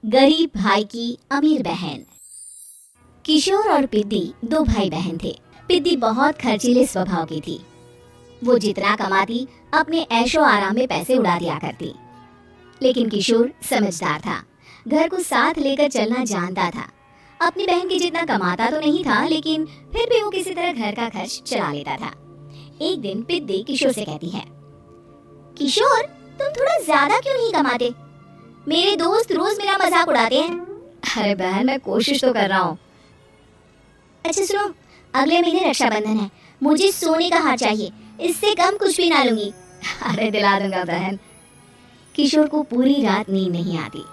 गरीब भाई की अमीर बहन। किशोर और पिद्दी दो भाई बहन थे। पिद्दी बहुत खर्चीले स्वभाव की थी। वो जितना कमाती अपने ऐशो आराम में पैसे उड़ा दिया करती। लेकिन किशोर समझदार था, घर को साथ लेकर चलना जानता था। अपनी बहन के जितना कमाता तो नहीं था, लेकिन फिर भी वो किसी तरह घर का खर्च चला लेता था। एक दिन पिद्दी किशोर से कहती है, किशोर तुम थोड़ा ज्यादा क्यों नहीं कमाते? मेरे दोस्त रोज मेरा मजाक उड़ाते हैं। अरे बहन, मैं कोशिश तो कर रहा हूँ। अच्छा सुनो, अगले महीने रक्षाबंधन है, मुझे सोने का हार चाहिए, इससे कम कुछ भी ना लूंगी। अरे दिला दूंगा बहन। किशोर को पूरी रात नींद नहीं आती।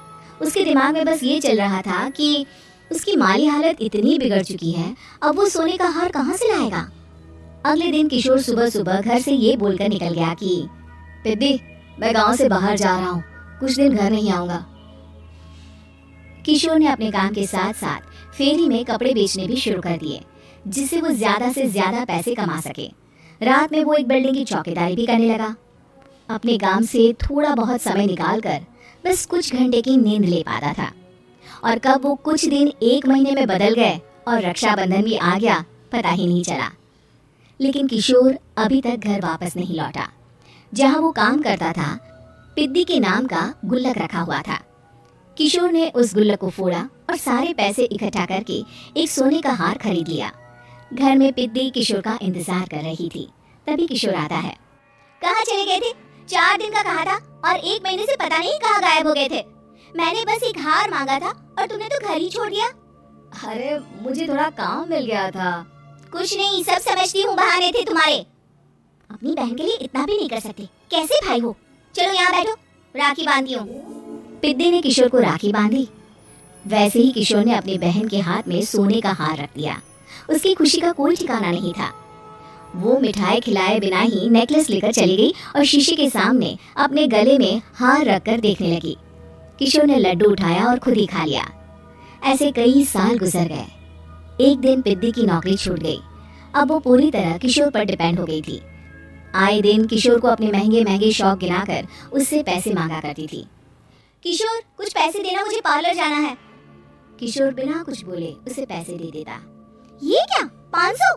उसके दिमाग में बस ये चल रहा था कि उसकी माली हालत इतनी बिगड़ चुकी है, अब वो सोने का हार कहाँ से लाएगा। अगले दिन किशोर सुबह सुबह घर से ये बोलकर निकल गया कि पिद्दी, मैं गांव से बाहर जा रहा हूँ, कुछ दिन घर नहीं आऊंगा। किशोर ने अपने काम के साथ साथ फेरी में कपड़े बेचने भी शुरू कर दिए, जिससे वो ज्यादा से ज्यादा पैसे कमा सके। रात में वो एक बिल्डिंग की चौकीदारी भी करने लगा। अपने काम से थोड़ा बहुत समय निकालकर बस कुछ घंटे की नींद ले पाता था। और कब वो कुछ दिन एक महीने में बदल गए और रक्षाबंधन भी आ गया, पता ही नहीं चला। लेकिन किशोर अभी तक घर वापस नहीं लौटा। जहाँ वो काम करता था, पिद्दी के नाम का गुल्लक रखा हुआ था। किशोर ने उस गुल्लक को फोड़ा और सारे पैसे इकट्ठा करके एक सोने का हार खरीद लिया। घर में पिद्दी किशोर का इंतजार कर रही थी। तभी किशोर आता है। कहाँ चले गए थे? 4 दिन का कहा था और 1 महीने से पता नहीं कहाँ गायब हो गए थे। मैंने बस एक हार मांगा था और तुमने तो घर ही छोड़ दिया। अरे मुझे थोड़ा काम मिल गया था। कुछ नहीं, सब समझती हूँ, बहाने थे तुम्हारे। अपनी बहन के लिए इतना भी नहीं कर सकते, कैसे भाई हो? चलो यहाँ बैठो, राखी बांधती हूँ। पिद्दी ने किशोर को राखी बांधी। वैसे ही किशोर ने अपनी बहन के हाथ में सोने का हार रख दिया। उसकी खुशी का कोई ठिकाना नहीं था। वो मिठाई खिलाए बिना ही नेकलेस लेकर चली गई और शीशे के सामने अपने गले में हार रखकर देखने लगी। किशोर ने लड्डू उठाया और खुद ही खा लिया। ऐसे कई साल गुजर गए। एक दिन पिद्दी की नौकरी छूट गई। अब वो पूरी तरह किशोर पर डिपेंड हो गई थी। आए दिन किशोर को अपने महंगे महंगे शौक गिनाकर उससे पैसे मांगा करती थी। किशोर कुछ पैसे देना, मुझे पार्लर जाना है। किशोर बिना कुछ बोले उसे पैसे दे देता। ये क्या, 500?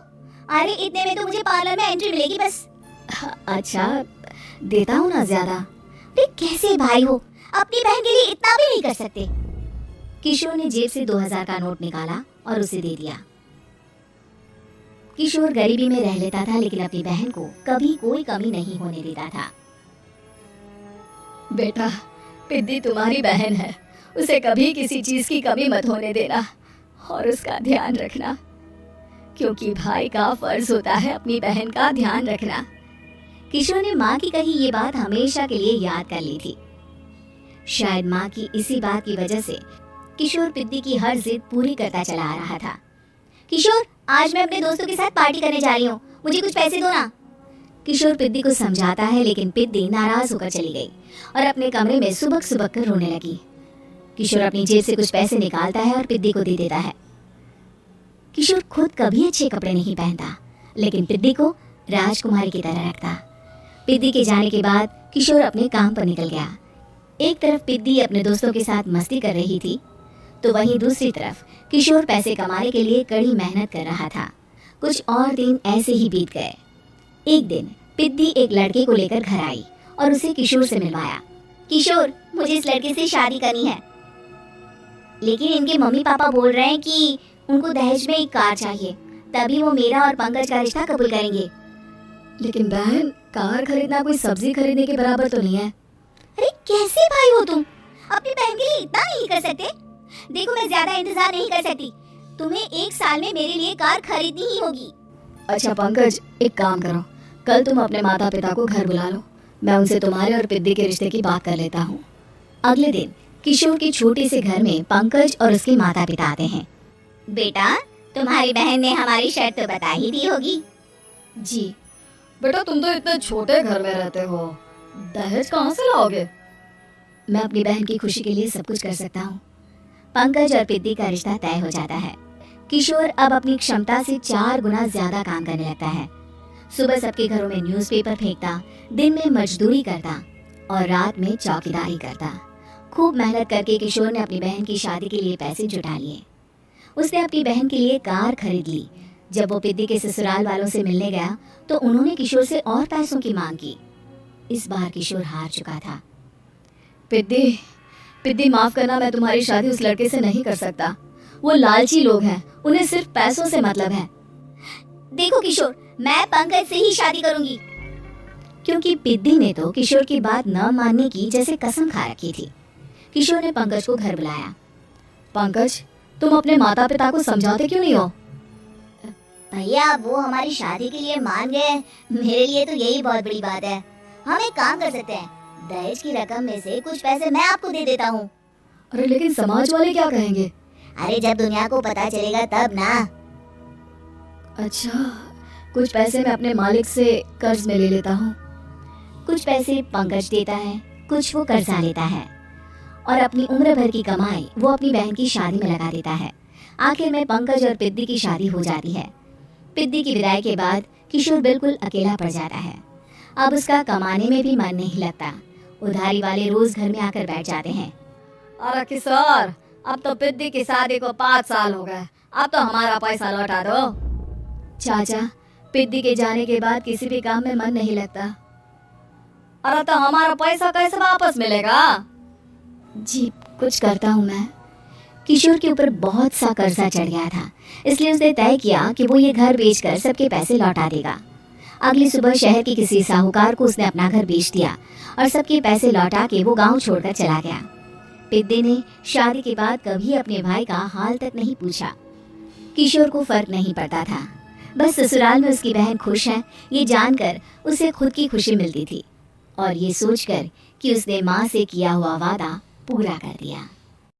अरे इतने में तो मुझे पार्लर में एंट्री मिलेगी बस। अच्छा देता हूँ ना ज्यादा। कैसे भाई हो, अपनी बहन के लिए इतना भी नहीं कर सकते। किशोर ने जेब से 2000 का नोट निकाला और उसे दे दिया। किशोर गरीबी में रह लेता था, लेकिन अपनी बहन को कभी कोई कमी नहीं होने देता था। बेटा, पिद्दी तुम्हारी बहन है, उसे कभी किसी चीज की कमी मत होने देना और उसका ध्यान रखना, क्योंकि भाई का फर्ज होता है अपनी बहन का ध्यान रखना। किशोर ने माँ की कही ये बात हमेशा के लिए याद कर ली थी। शायद माँ की इसी बात की वजह से किशोर पिद्दी की हर जिद पूरी करता चला आ रहा था। किशोर, आज मैं अपने दोस्तों के साथ पार्टी करने जा रही हूँ, मुझे कुछ पैसे दो ना। किशोर पिद्दी को समझाता है, लेकिन पिद्दी नाराज होकर चली गई और अपने कमरे में सुबह सुबह कर रोने लगी। किशोर अपनी जेब से कुछ पैसे निकालता है और पिद्दी को दे देता है। किशोर खुद कभी अच्छे कपड़े नहीं पहनता, लेकिन पिद्दी को राजकुमारी की तरह रखता। पिद्दी के जाने के बाद किशोर अपने काम पर निकल गया। एक तरफ पिद्दी अपने दोस्तों के साथ मस्ती कर रही थी, तो वहीं दूसरी तरफ किशोर पैसे कमाने के लिए कड़ी मेहनत कर रहा था। कुछ और दिन ऐसे ही बीत गए। एक दिन पिद्दी एक लड़के को लेकर घर आई और उसे किशोर से मिलवाया। किशोर, मुझे इस लड़के से शादी करनी है, लेकिन इनके मम्मी पापा बोल रहे हैं कि उनको दहेज में एक कार चाहिए, तभी वो मेरा और पंकज का रिश्ता कबूल करेंगे। लेकिन बहन, कार खरीदना कोई सब्जी खरीदने के बराबर तो नहीं है। अरे कैसे भाई हो तुम, अपनी बहन के लिए इतना नहीं कर सकते? देखो, मैं ज्यादा इंतजार नहीं कर सकती, तुम्हें 1 साल में मेरे लिए कार खरीदनी ही होगी। अच्छा पंकज, एक काम करो, कल तुम अपने माता पिता को घर बुला लो, मैं उनसे तुम्हारे और पिद्दी के रिश्ते की बात कर लेता हूँ। अगले दिन किशोर के छोटे से घर में पंकज और उसके माता पिता आते हैं। बेटा, तुम्हारी बहन ने हमारी शर्त तो बता ही दी होगी। जी बेटा, तुम तो इतने छोटे घर में रहते हो, दहेज कहाँ से लाओगे? मैं अपनी बहन की खुशी के लिए सब कुछ कर सकता हूँ। पंकज और पिद्दी का रिश्ता तय हो जाता है। किशोर अब अपनी क्षमता से 4 गुना ज्यादा काम करने लगता है। सुबह सबके घरों में न्यूज़पेपर फेंकता, दिन में मजदूरी करता और रात में चौकीदारी करता। खूब मेहनत करके किशोर ने अपनी बहन की शादी के लिए पैसे जुटा लिए। उसने अपनी बहन के लिए कार खरीद ली। जब वो पिद्दी के ससुराल वालों से मिलने गया तो उन्होंने किशोर से और पैसों की मांग की। इस बार किशोर हार चुका था। पिद्दी, पिद्दी माफ करना, मैं तुम्हारी शादी उस लड़के से नहीं कर सकता। वो लालची लोग हैं, उन्हें सिर्फ पैसों से मतलब है। देखो किशोर, मैं पंकज से ही शादी करूंगी। क्योंकि पिद्दी ने तो किशोर की बात न मानने की जैसे कसम खा रखी थी। किशोर ने पंकज को घर बुलाया। पंकज, तुम अपने माता पिता को समझाते क्यों नहीं हो? भैया, वो हमारी शादी के लिए मान गए, मेरे लिए तो यही बहुत बड़ी बात है। हम एक काम कर सकते हैं, दहेज की रकम में से कुछ पैसे मैं आपको दे देता हूँ। अरे लेकिन समाज वाले क्या कहेंगे? अरे जब दुनिया को पता चलेगा तब ना। अच्छा, कुछ पैसे मैं अपने मालिक से कर्ज में ले लेता हूँ। कुछ पैसे पंकज देता है, कुछ वो कर्जा लेता है और अपनी उम्र भर की कमाई वो अपनी बहन की शादी में लगा देता है। आखिर में पंकज और पिद्दी की शादी हो जाती है। पिद्दी की विदाई के बाद किशोर बिल्कुल अकेला पड़ जाता है। अब उसका कमाने में भी मन नहीं लगता। उधारी वाले रोज घर में आकर बैठ जाते हैं। अरे किशोर, अब तो पिद्दी की शादी को 5 साल हो गए, अब तो हमारा पैसा लौटा दो। चाचा, पिद्दी के जाने के बाद किसी भी काम में मन नहीं लगता। अरे तो हमारा पैसा कैसे वापस मिलेगा? जी, कुछ करता हूँ मैं। किशोर के ऊपर बहुत सा कर्जा चढ़ गया था, इसलिए उसने तय किया कि वो ये घर बेचकर सबके पैसे लौटा देगा। अगली सुबह शहर के किसी साहूकार को उसने अपना घर बेच दिया और सबके पैसे लौटा के वो गांव छोड़कर चला गया। पिद्दी ने शादी के बाद कभी अपने भाई का हाल तक नहीं पूछा। किशोर को फर्क नहीं पड़ता था, बस ससुराल में उसकी बहन खुश है ये जानकर उसे खुद की खुशी मिलती थी और ये सोचकर कि उसने माँ से किया हुआ वादा पूरा कर दिया।